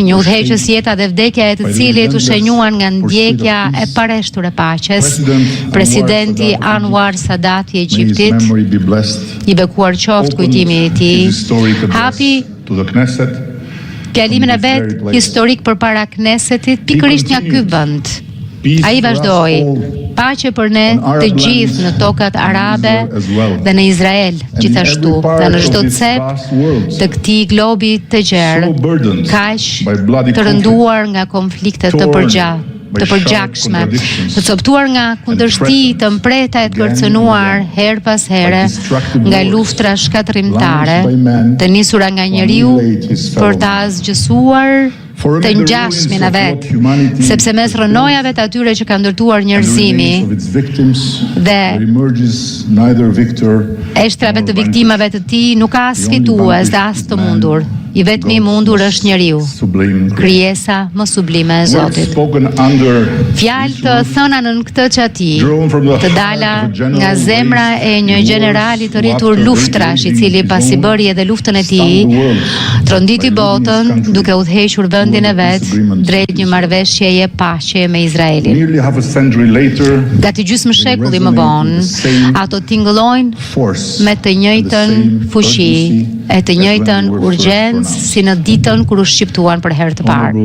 një udhëheqës jeta dhe vdekja e të cilit u shenjuan nga ndjekja e pareshtur e paqes, presidenti Anwar Sadat i Egjiptit, i bekuar qoftë kujtimi i tij, hapi fjalimin e vet historik përpara Knesetit pikërisht nga ky vend. Ai vazhdoi: paqe për ne të gjithë në tokat arabe dhe në Izrael, gjithashtu dhe në çdo cep të këtij globi të gjerë, kaq të rënduar nga konfliktet të përgjakshme, të coptuar nga kundërshti të mpreta e të kërcënuar her pas here nga luftra shkatërrimtare, të nisura nga njeriu për ta zgjësuar të ngjashmin e vet, sepse mes rënojave të atyre që ka ndërtuar njerëzimi dhe eshtrave të viktimave të tij nuk ka as fitues dhe as të mundur. I vetmi i mundur është njeriu, krijesa më sublime e Zotit. Fjalë të thëna në këtë çati, të dala nga zemra e një generali të rritur luftrash, i cili pasi bëri edhe luftën e tij, tronditi botën duke udhëhequr vendin e vet drejt një marrëveshjeje paqe me Izraelin. Gati gjysmë shekulli më vonë, ato tingëllojnë me të njëjtën fuqi e të njëjtën urgjencë si në ditën kur u shqiptuan për herë të parë.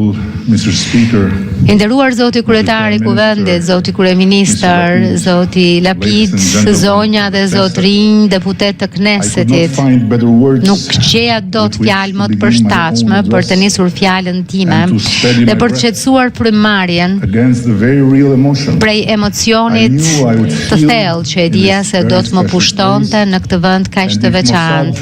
I nderuar Zoti kryetari i Kuvendit, Zoti kryeministër, Zoti Lapid, zonja dhe zotrinj deputet të Knesetit, nuk gjeja dot fjalë më të përshtatshme për të nisur fjalën time dhe për të qetësuar frymëmarrjen prej emocionit të thellë që e dija se do të më pushtonte në këtë vend kaq të veçantë.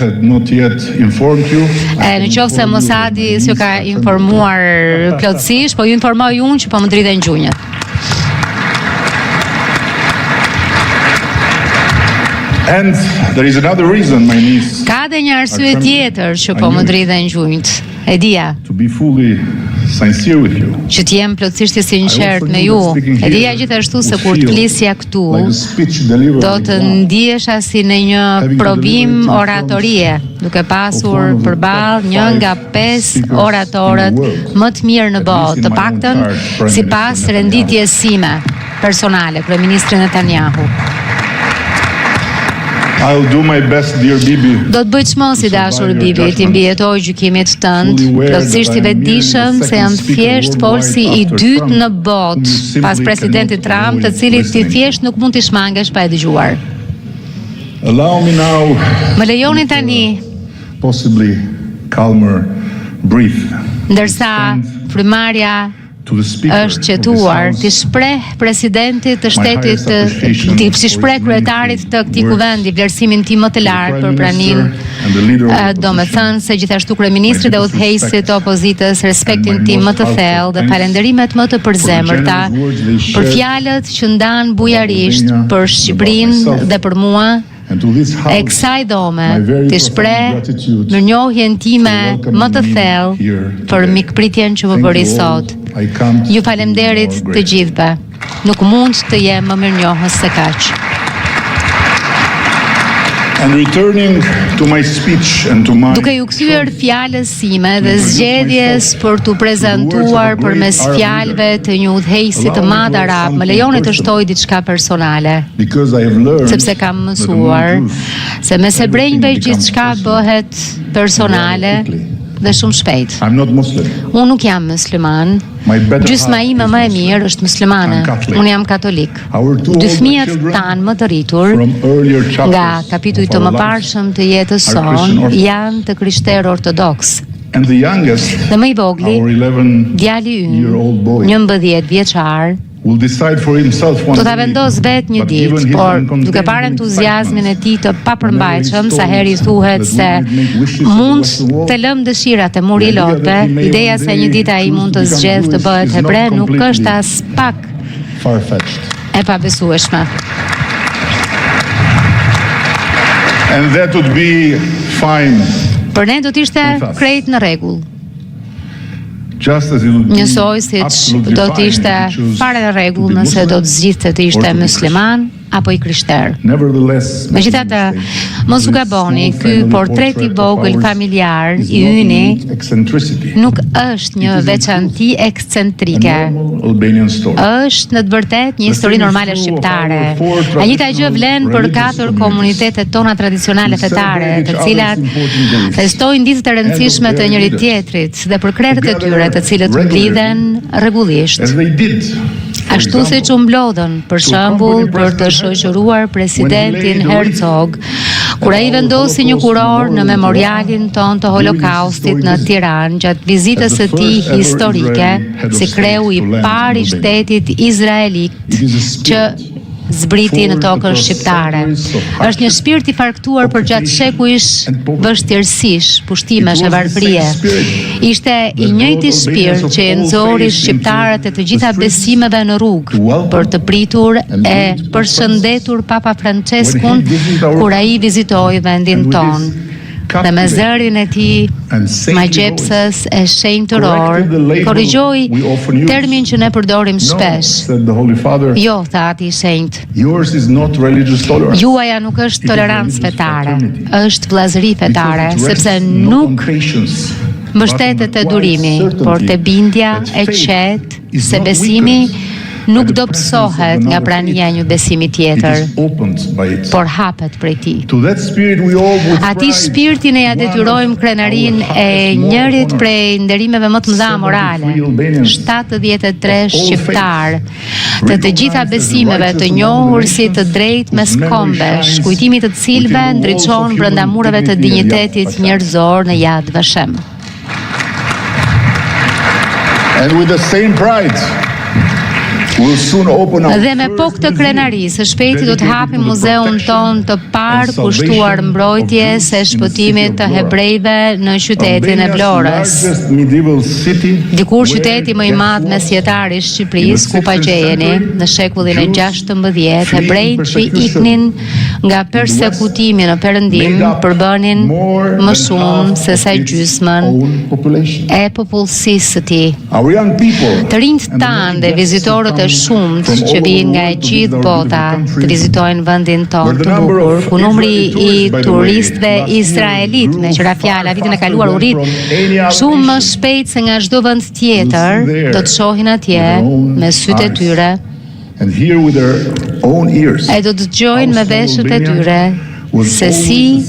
Në qoftë se Mosadi s'ju ka informuar plotësisht, po ju informoj unë që po më driten gjunjët. And there is another reason, my niece. Ka dhe një arsye tjetër që po më driten gjunjët. E dija. To be fully sincere with you. Që të jem plotësisht i sinqert me ju. E dija gjithashtu se kur të flisja këtu, do të ndihesha si në një provim oratorie, duke pasur përballë një nga 5 oratorët më të mirë në botë, të paktën sipas renditjes sime personale, kryeministri Netanyahu. I'll do my best, dear Bibi. Do të bëj çmos i dashur Bibi, ti mbijetoj gjykimit tënd, plotësisht i vetëdijshëm se jam thjesht folsi i dytë në botë pas presidentit Trump, të cilit ti thjesht nuk mund t'i shmangesh pa e dëgjuar. Allow me now. Më lejoni tani, possibly calmer breath. Ndërsa frymarja është qetuar, ti shpreh presidentit të shtetit, ti shpreh kryetarit të këtij kuvendi vlerësimin tim më të lartë për praninë, domethënë se gjithashtu kryeministri dhe udhëheqësit të opozitës respektin tim më të thellë dhe falënderimet më të përzemërta për fjalët që ndan bujarisht për Shqipërinë dhe për mua. E kësaj dhome të shpreh mirënjohjen time më të thellë për mikpritjen që më bëri sot. Ju falemnderit të gjithëve. Nuk mund të jem më mirënjohës se kaq. And returning to my speech and to my Duke ju kthyer fjalës sime dhe zgjedhjes për t'u prezantuar përmes fjalëve të një udhëheqësi të madh arab, më lejoni të shtoj diçka personale, sepse kam mësuar se me së brenjve gjithçka bëhet personale dhe shumë shpejt. Unë nuk jam musliman. Gjysma ime më e mirë është muslimane. Unë jam katolik. Dy fëmijët tanë më të rritur nga kapituj të mëparshëm të jetës sonë janë të krishterë ortodoks. Dhe më i vogli, djali ynë, 11 vjeçar, do ta vendos vetë një ditë, por duke parë entuziazmin e tij të papërmbajtshëm, sa herë i thuhet se mund të lëm dëshirat e muri lotëve, ideja se një ditë ai mund të zgjedhë të bëhet hebre nuk është as pak e pabesueshme. And that would be fine. Për ne do të ishte krejt në rregull. Njësoj si që do të ishte fare në rregull nëse do të zgjidhte të ishte musliman, apo i krishterë. Nevertheless, Megjithatë, mos u gaboni, ky portret i vogël familjar i yni nuk është një veçanti ekscentrike. Është në të vërtetë një histori normale shqiptare. E njëjta gjë vlen për 4 komunitetet tona tradicionale fetare, të cilat festojnë ditët e rëndësishme të njëri tjetrit dhe për krerët e tyre, të cilët mblidhen rregullisht. Ashtu siç u mblodhën, për shembull, për të shoqëruar presidentin Herzog, kur ai vendosi një kuror në memorialin ton të Holokaustit në Tiranë gjatë vizitës së tij historike, si kreu i parë i shtetit izraelit që zbriti në tokën shqiptare. Është një shpirt i farktuar për gjatë shekujsh vështirësish, pushtimesh e varfërie. Ishte i njëjti shpirt që e nxori shqiptarët e të gjitha besimeve në rrugë për të pritur e përshëndetur Papa Franceskun kur ai vizitoi vendin ton. Dhe me zërin e tij magjepsës e shenjtëror, korrigjoi termin që ne përdorim shpesh. Jo, tha ati i shenjtë. Juaja nuk është tolerancë fetare, është vllazëri fetare, sepse nuk mbështetet te durimi, por te bindja e qetë se besimi nuk do psohet nga prania një besimi tjetër, por hapet prej tij. Atij shpirti ne ja detyrojmë krenarinë e njërit prej nderimeve më të mëdha morale, 73 shqiptar, të gjitha besimeve të njohur si të drejtë mes kombesh, kujtimi të cilëve ndriçon brenda mureve të dinjitetit njerëzor në Yad Vashem. And with the same pride, dhe me po këtë krenari, së shpejti do të hapim muzeun ton të parë kushtuar mbrojtjes së shpëtimit të hebrejve në qytetin e Vlorës. Dikur qyteti më i madh mesjetar i Shqipërisë, ku pa gjejeni, në shekullin e 16, hebrejt që iknin nga persekutimi në Perëndim përbënin më shumë se sa gjysmën e popullsisë së tij. Të rinjt tanë dhe vizitorët e shumët që vijnë nga e gjithë bota të vizitojnë vendin tonë të bukur, ku numri i turistëve izraelit, me qëra fjala, vitin e kaluar u rrit shumë më shpejt se nga çdo vend tjetër, do të shohin atje me sytë e tyre e do të dëgjojnë me veshët e tyre se si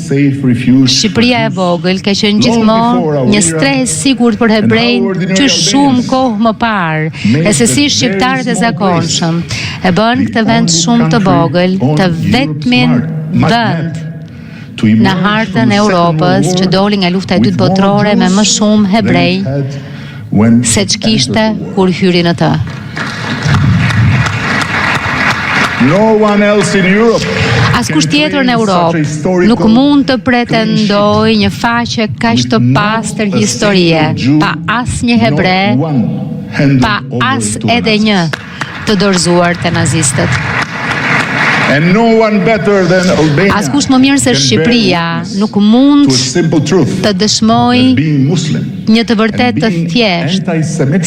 Shqipëria e vogël ka qenë gjithmonë një stres sigurt për hebrejnë që shumë kohë më parë, e se si shqiptarët e zakonshëm e bën këtë vend shumë të vogël të vetmin vend në hartën e Europës që doli nga lufta e dytë botërore me më shumë hebrej se ç'kishte kur hyri në të. Askush tjetër në Europë nuk mund të pretendojë një faqe kaq të pastër historie, pa asnjë hebre, pa as edhe një të dorëzuar te nazistët. Askush më mirë se Shqipëria nuk mund të dëshmojë një të vërtet të thjesht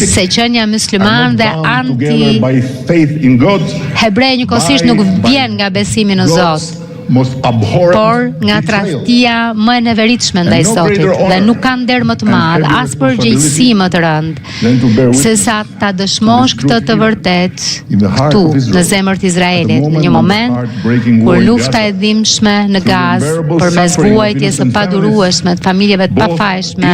se qenia musliman dhe anti-hebrej njëkohësisht nuk vjen nga besimi në Zot, por nga tradhtia më e neveritshme ndaj Zotit, dhe nuk ka nder më të madh, as përgjegjësi më të rëndë se sa ta dëshmosh këtë të vërtet këtu në zemër të Izraelit, në një moment kur lufta e dhimbshme në Gazë përmes vuajtjes së padurueshme të familjeve të pafajshme,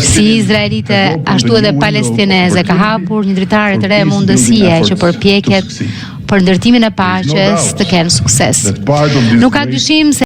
si izraelite ashtu edhe palestineze, ka hapur një dritare të re mundësie që përpjekjet për ndërtimin e paqes të kenë sukses. Nuk ka dyshim se